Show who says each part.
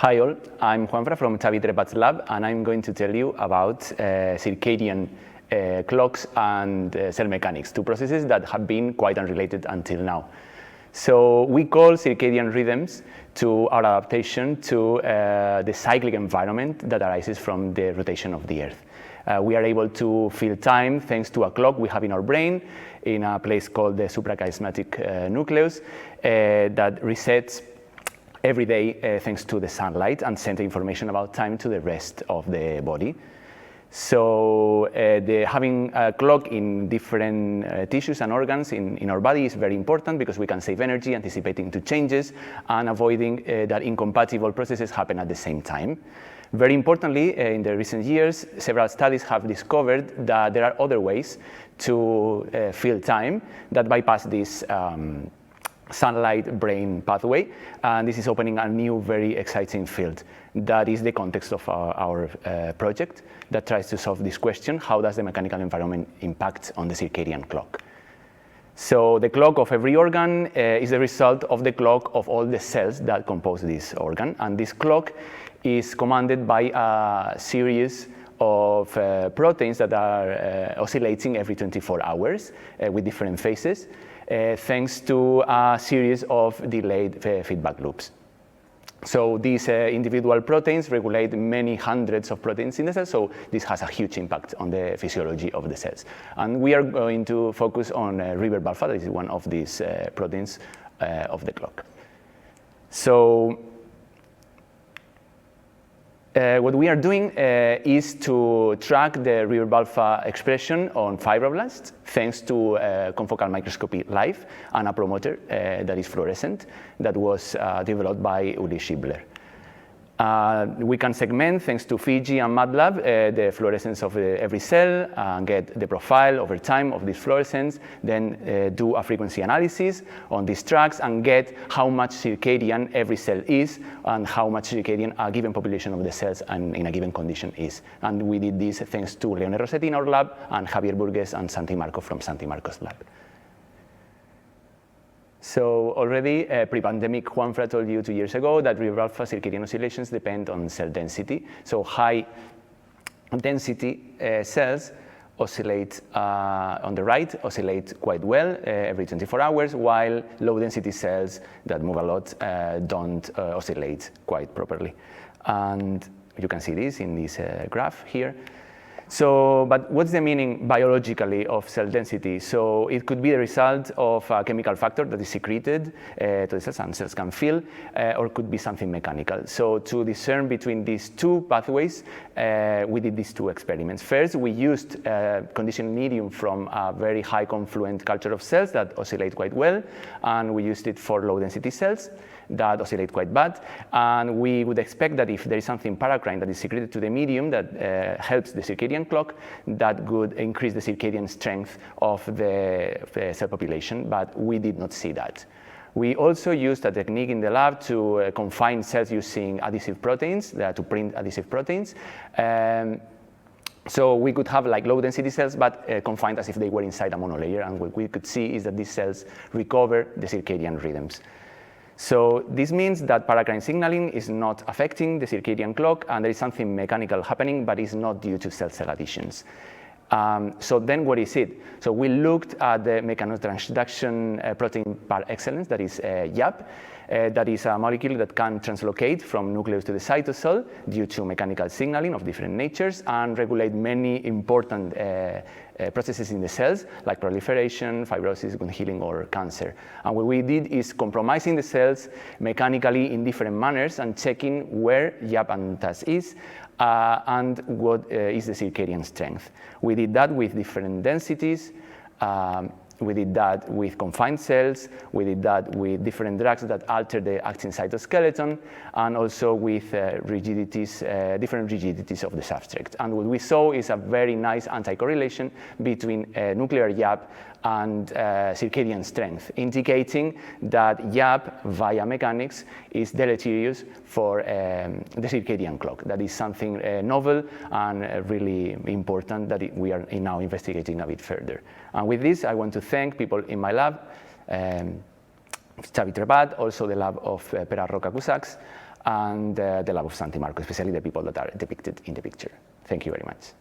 Speaker 1: Hi all, I'm Juan from Xavi Trepat's lab, and I'm going to tell you about circadian clocks and cell mechanics, two processes that have been quite unrelated until now. So we call circadian rhythms to our adaptation to the cyclic environment that arises from the rotation of the Earth. We are able to feel time thanks to a clock we have in our brain in a place called the suprachiasmatic nucleus that resets every day thanks to the sunlight and send information about time to the rest of the body. So having a clock in different tissues and organs in our body is very important because we can save energy, anticipating to changes and avoiding that incompatible processes happen at the same time. Very importantly, in the recent years, several studies have discovered that there are other ways to feel time that bypass this sunlight-brain pathway, and this is opening a new, very exciting field. That is the context of our project that tries to solve this question: how does the mechanical environment impact on the circadian clock? So the clock of every organ is the result of the clock of all the cells that compose this organ, and this clock is commanded by a series of proteins that are oscillating every 24 hours with different phases. Thanks to a series of delayed feedback loops. So these individual proteins regulate many hundreds of proteins in the cell, so this has a huge impact on the physiology of the cells. And we are going to focus on reverb alpha, that is one of these proteins of the clock. So what we are doing is to track the reverb alpha expression on fibroblasts thanks to confocal microscopy live and a promoter that is fluorescent that was developed by Uli Schibler. We can segment, thanks to Fiji and MATLAB, the fluorescence of every cell and get the profile over time of this fluorescence, then do a frequency analysis on these tracks and get how much circadian every cell is and how much circadian a given population of the cells and in a given condition is. And we did this thanks to Leone Rossetti in our lab and Javier Burgues and Santi Marco from Santi Marco's lab. So already pre-pandemic, Juanfra told you 2 years ago that reverb alpha circadian oscillations depend on cell density. So high density cells oscillate on the right, oscillate quite well every 24 hours, while low density cells that move a lot don't oscillate quite properly. And you can see this in this graph here. So, but what's the meaning biologically of cell density? So it could be the result of a chemical factor that is secreted to the cells and cells can feel, or it could be something mechanical. So to discern between these two pathways, we did these two experiments. First, we used conditioned medium from a very high confluent culture of cells that oscillate quite well, and we used it for low density cells that oscillate quite bad. And we would expect that if there is something paracrine that is secreted to the medium that helps the circadian clock, that would increase the circadian strength of the cell population, but we did not see that. We also used a technique in the lab to confine cells using adhesive proteins, to print adhesive proteins. So we could have like low density cells, but confined as if they were inside a monolayer, and what we could see is that these cells recover the circadian rhythms. So this means that paracrine signaling is not affecting the circadian clock, and there is something mechanical happening, but it's not due to cell-cell additions. So then what is it? So we looked at the mechanotransduction protein par excellence, that is YAP. That is a molecule that can translocate from nucleus to the cytosol due to mechanical signaling of different natures and regulate many important processes in the cells, like proliferation, fibrosis, wound healing, or cancer. And what we did is compromising the cells mechanically in different manners and checking where YAP and TAS is and what is the circadian strength. We did that with different densities. We did that with confined cells. We did that with different drugs that alter the actin cytoskeleton, and also with rigidities, different rigidities of the substrate. And what we saw is a very nice anti-correlation between nuclear YAP and circadian strength, indicating that YAP via mechanics is deleterious for the circadian clock. That is something novel and really important that we are now investigating a bit further. And with this, I want to thank people in my lab, Xavi Trepat, also the lab of Pere Roca Cusax, and the lab of Santi Marco, especially the people that are depicted in the picture. Thank you very much.